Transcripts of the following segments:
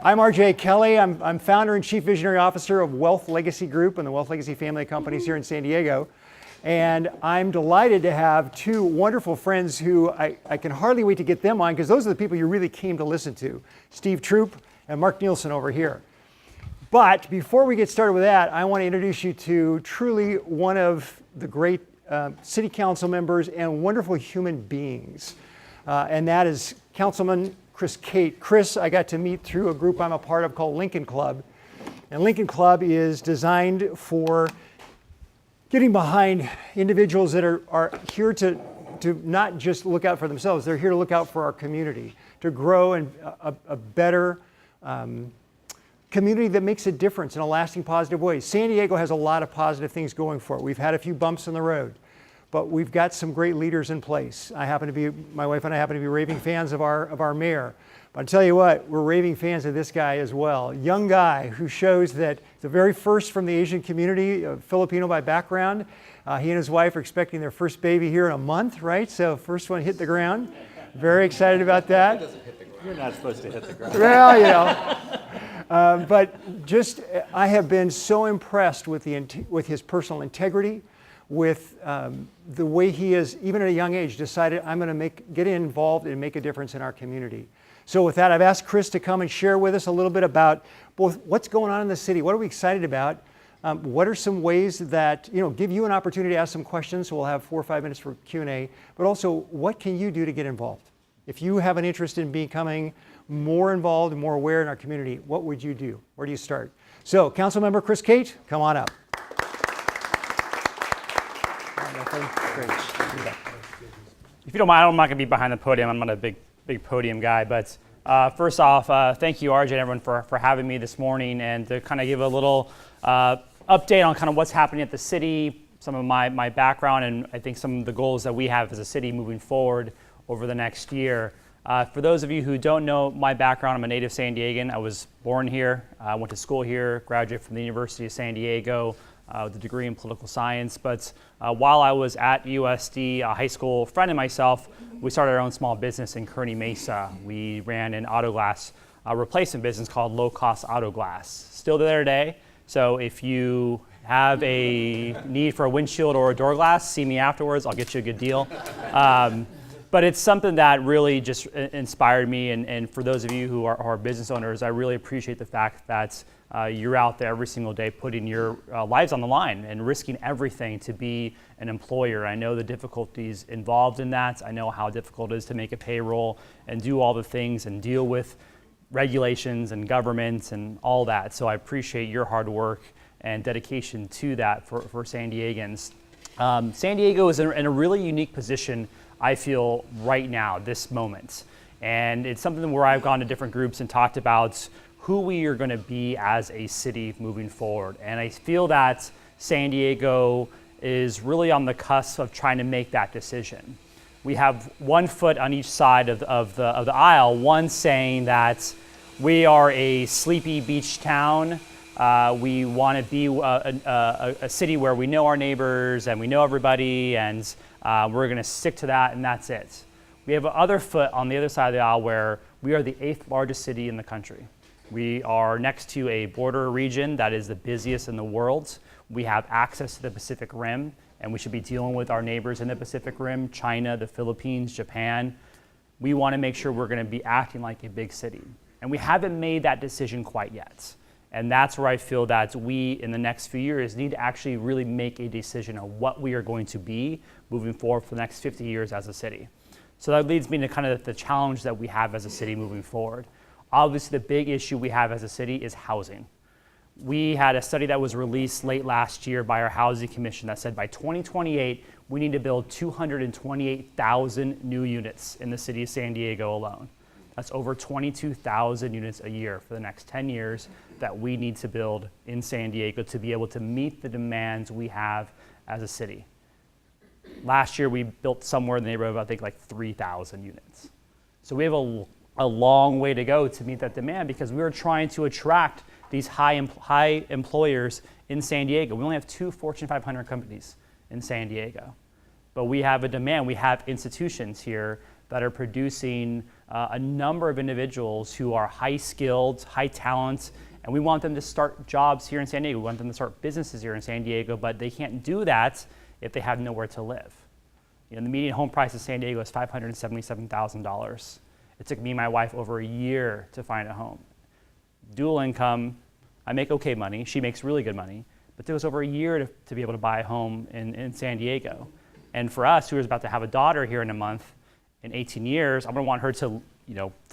I'm RJ Kelly. I'm founder and chief visionary officer of Wealth Legacy Group and the Wealth Legacy family of companies here in San Diego. And I'm delighted to have two wonderful friends who I can hardly wait to get them on, because those are the people you really came to listen to. Steve Troop and Mark Nielsen over here. But before we get started with that, I want to introduce you to truly one of the great city council members and wonderful human beings. And that is Councilman Cate. Chris, I got to meet through a group I'm a part of called Lincoln Club. And Lincoln Club is designed for getting behind individuals that are here to not just look out for themselves, they're here to look out for our community, to grow in a better community that makes a difference in a lasting positive way. San Diego has a lot of positive things going for it. We've had a few bumps in the road, but we've got some great leaders in place. My wife and I happen to be raving fans of our mayor. But I'll tell you what, we're raving fans of this guy as well. Young guy who shows that the very first from the Asian community, Filipino by background. He and his wife are expecting their first baby here in a month, right? So first one hit the ground. Very excited about that. You're not supposed to hit the ground. Well, you know. But just, I have been so impressed with his personal integrity, with the way he has, even at a young age, decided I'm going to get involved and make a difference in our community. So with that, I've asked Chris to come and share with us a little bit about both what's going on in the city, what are we excited about, what are some ways that, give you an opportunity to ask some questions, so we'll have 4 or 5 minutes for Q&A, but also what can you do to get involved? If you have an interest in becoming more involved and more aware in our community, what would you do? Where do you start? So, Councilmember Cate, come on up. Great. If you don't mind, I'm not going to be behind the podium. I'm not a big podium guy, but first off, thank you, RJ, and everyone for having me this morning, and to kind of give a little update on kind of what's happening at the city, some of my background, and I think some of the goals that we have as a city moving forward over the next year. For those of you who don't know my background, I'm a native San Diegan. I was born here, went to school here, graduated from the University of San Diego with a degree in political science. But while I was at USD, a high school friend and myself, we started our own small business in Kearny Mesa. We ran an auto glass replacement business called Low Cost Auto Glass. Still there today. So if you have a need for a windshield or a door glass, see me afterwards. I'll get you a good deal. But it's something that really just inspired me, and for those of you who are business owners, I really appreciate the fact that you're out there every single day putting your lives on the line and risking everything to be an employer. I know the difficulties involved in that. I know how difficult it is to make a payroll and do all the things and deal with regulations and government and all that. So I appreciate your hard work and dedication to that for San Diegans. San Diego is in a really unique position, I feel, right now, this moment. And it's something where I've gone to different groups and talked about who we are going to be as a city moving forward. And I feel that San Diego is really on the cusp of trying to make that decision. We have one foot on each side of the aisle, one saying that we are a sleepy beach town. We want to be a city where we know our neighbors and we know everybody, and we're going to stick to that, and that's it. We have other foot on the other side of the aisle where we are the 8th largest city in the country. We are next to a border region that is the busiest in the world. We have access to the Pacific Rim, and we should be dealing with our neighbors in the Pacific Rim, China, the Philippines, Japan. We want to make sure we're going to be acting like a big city. And we haven't made that decision quite yet. And that's where I feel that we, in the next few years, need to actually really make a decision on what we are going to be moving forward for the next 50 years as a city. So that leads me to kind of the challenge that we have as a city moving forward. Obviously, the big issue we have as a city is housing. We had a study that was released late last year by our Housing Commission that said by 2028, we need to build 228,000 new units in the city of San Diego alone. That's over 22,000 units a year for the next 10 years that we need to build in San Diego to be able to meet the demands we have as a city. Last year, we built somewhere in the neighborhood of, I think, like 3,000 units. So we have a long way to go to meet that demand, because we are trying to attract these high employers in San Diego. We only have 2 Fortune 500 companies in San Diego. But we have a demand. We have institutions here that are producing a number of individuals who are high skilled, high talent, and we want them to start jobs here in San Diego. We want them to start businesses here in San Diego, but they can't do that if they have nowhere to live. The median home price in San Diego is $577,000. It took me and my wife over a year to find a home. Dual income, I make okay money, she makes really good money, but it took us over a year to be able to buy a home in San Diego. And for us, who is about to have a daughter here in a month, in 18 years, I'm gonna want her to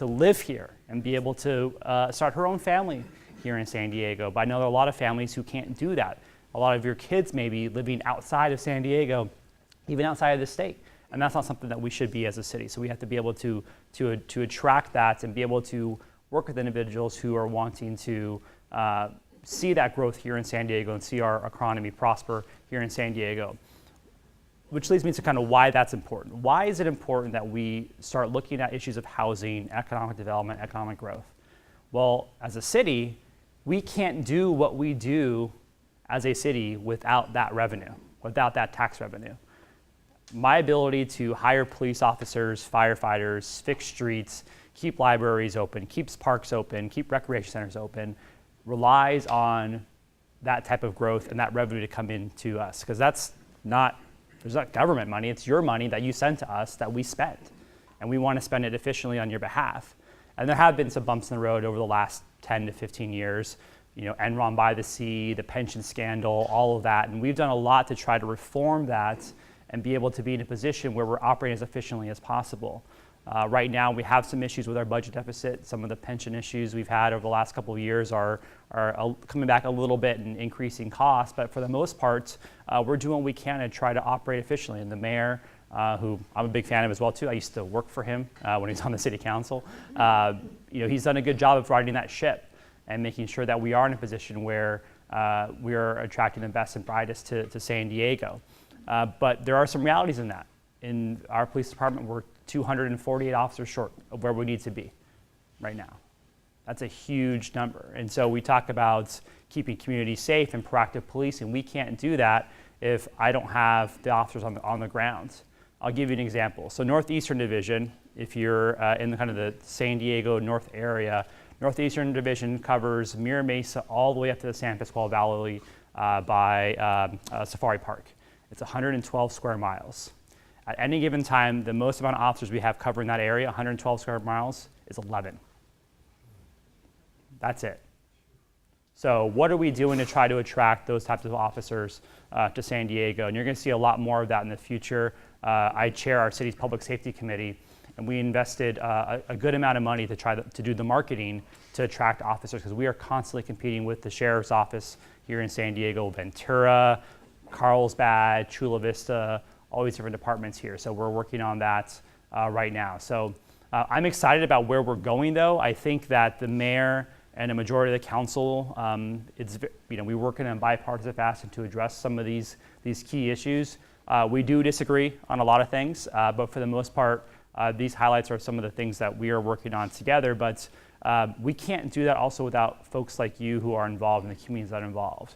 live here and be able to start her own family here in San Diego. But I know there are a lot of families who can't do that. A lot of your kids may be living outside of San Diego, even outside of the state. And that's not something that we should be as a city. So we have to be able to attract that and be able to work with individuals who are wanting to see that growth here in San Diego and see our economy prosper here in San Diego. Which leads me to kind of why that's important. Why is it important that we start looking at issues of housing, economic development, economic growth? Well, as a city, we can't do what we do as a city without that revenue, without that tax revenue. My ability to hire police officers, firefighters, fix streets, keep libraries open, keep parks open, keep recreation centers open, relies on that type of growth and that revenue to come into us. Because there's not government money, it's your money that you send to us that we spend. And we want to spend it efficiently on your behalf. And there have been some bumps in the road over the last 10 to 15 years. Enron by the Sea, the pension scandal, all of that. And we've done a lot to try to reform that and be able to be in a position where we're operating as efficiently as possible. Right now, we have some issues with our budget deficit. Some of the pension issues we've had over the last couple of years are coming back a little bit and increasing costs, but for the most part, we're doing what we can to try to operate efficiently. And the mayor, who I'm a big fan of as well too, I used to work for him when he was on the city council. He's done a good job of riding that ship and making sure that we are in a position where we are attracting the best and brightest to San Diego. But there are some realities in that. In our police department, we're 248 officers short of where we need to be right now. That's a huge number. And so we talk about keeping communities safe and proactive policing. We can't do that if I don't have the officers on the ground. I'll give you an example. So Northeastern Division, if you're in the kind of the San Diego North area, Northeastern Division covers Mira Mesa all the way up to the San Pasqual Valley by Safari Park. It's 112 square miles. At any given time, the most amount of officers we have covering that area, 112 square miles, is 11. That's it. So what are we doing to try to attract those types of officers to San Diego? And you're going to see a lot more of that in the future. I chair our city's public safety committee, and we invested a good amount of money to try to do the marketing to attract officers, because we are constantly competing with the sheriff's office here in San Diego, Ventura, Carlsbad, Chula Vista, all these different departments here. So we're working on that right now. So I'm excited about where we're going, though. I think that the mayor and a majority of the council, we work in a bipartisan fashion to address some of these key issues. We do disagree on a lot of things, but for the most part, these highlights are some of the things that we are working on together. But we can't do that also without folks like you who are involved in the communities that are involved.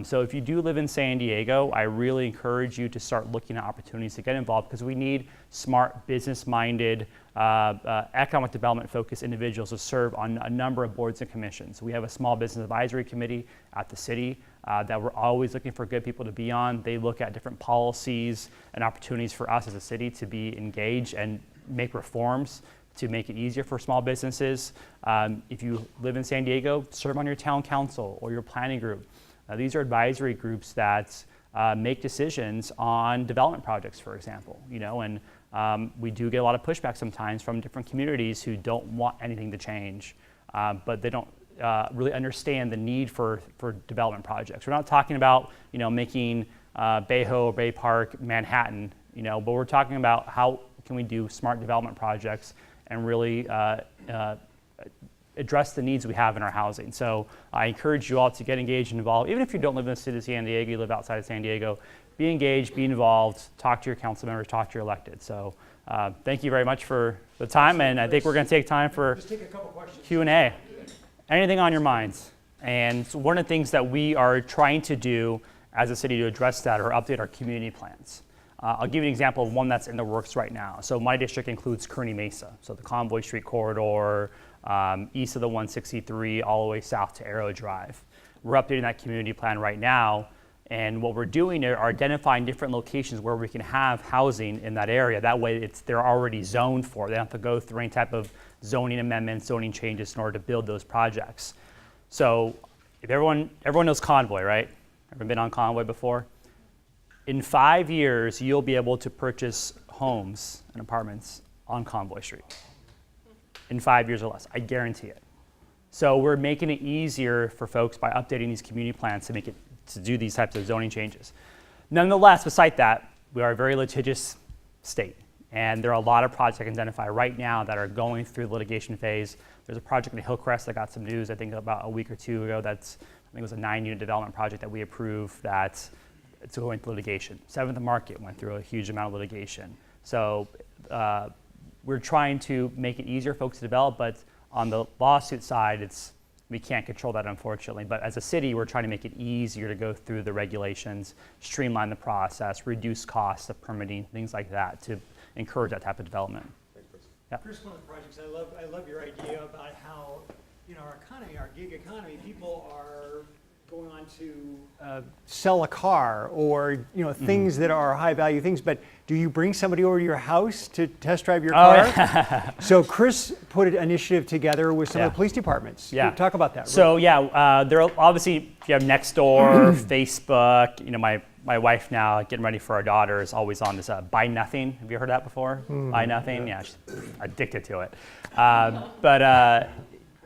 So if you do live in San Diego, I really encourage you to start looking at opportunities to get involved, because we need smart, business-minded, economic development-focused individuals to serve on a number of boards and commissions. We have a small business advisory committee at the city that we're always looking for good people to be on. They look at different policies and opportunities for us as a city to be engaged and make reforms to make it easier for small businesses. If you live in San Diego, serve on your town council or your planning group. These are advisory groups that make decisions on development projects, for example. And we do get a lot of pushback sometimes from different communities who don't want anything to change, but they don't really understand the need for development projects. We're not talking about making Bayho or Bay Park Manhattan, but we're talking about how can we do smart development projects and really address the needs we have in our housing. So I encourage you all to get engaged and involved. Even if you don't live in the city of San Diego, you live outside of San Diego, be engaged, be involved, talk to your council members, talk to your elected. So thank you very much for the time, and I think we're going to take time for Just take a couple questions. Q&A. Anything on your minds? And one of the things that we are trying to do as a city to address that or update our community plans. I'll give you an example of one that's in the works right now. So my district includes Kearney Mesa, so the Convoy Street corridor, east of the 163, all the way south to Arrow Drive. We're updating that community plan right now, and what we're doing are identifying different locations where we can have housing in that area. That way they're already zoned for. They don't have to go through any type of zoning amendments, zoning changes in order to build those projects. So if everyone knows Convoy, right? Ever been on Convoy before? In 5 years, you'll be able to purchase homes and apartments on Convoy Street. In 5 years or less, I guarantee it. So we're making it easier for folks by updating these community plans to do these types of zoning changes. Nonetheless, beside that, we are a very litigious state, and there are a lot of projects I can identify right now that are going through the litigation phase. There's a project in Hillcrest that got some news, I think about a week or two ago. I think it was a 9-unit development project that we approved that it's going through litigation. 7th Market went through a huge amount of litigation. So we're trying to make it easier for folks to develop, but on the lawsuit side, we can't control that, unfortunately. But as a city, we're trying to make it easier to go through the regulations, streamline the process, reduce costs of permitting, things like that, to encourage that type of development. Yeah. Chris, one of the projects I love your idea about how our economy, our gig economy, people are going on to sell a car or things that are high value things. But do you bring somebody over to your house to test drive your car? Yeah. So Chris put an initiative together with some of the police departments. Yeah. Talk about that. So there are obviously, if you have Nextdoor, Facebook. My wife now, getting ready for our daughter, is always on this Buy Nothing. Have you heard that before? Buy Nothing? Yeah, she's addicted to it. But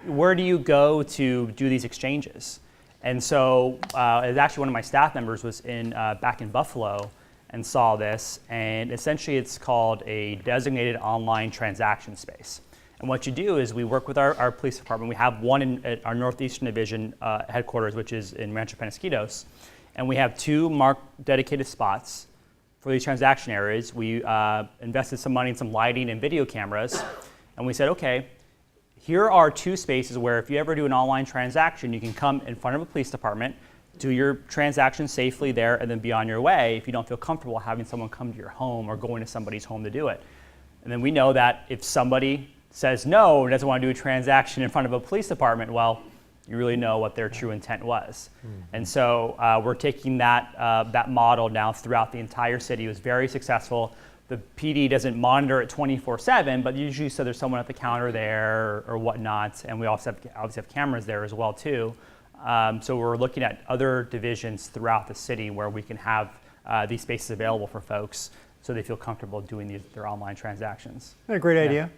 where do you go to do these exchanges? And so it was actually one of my staff members was back in Buffalo and saw this. And essentially it's called a designated online transaction space. And what you do is we work with our police department. We have one at our Northeastern Division headquarters, which is in Rancho Penasquitos. And we have 2 marked dedicated spots for these transaction areas. We invested some money in some lighting and video cameras. And we said, okay, here are 2 spaces where if you ever do an online transaction, you can come in front of a police department, do your transaction safely there, and then be on your way if you don't feel comfortable having someone come to your home or going to somebody's home to do it. And then we know that if somebody says no and doesn't want to do a transaction in front of a police department, well, you really know what their true intent was. And so we're taking that model now throughout the entire city. It was very successful. The PD doesn't monitor it 24/7, but usually so there's someone at the counter there or whatnot, and we also obviously have cameras there as well too. So we're looking at other divisions throughout the city where we can have these spaces available for folks so they feel comfortable doing their online transactions. Isn't that a great idea?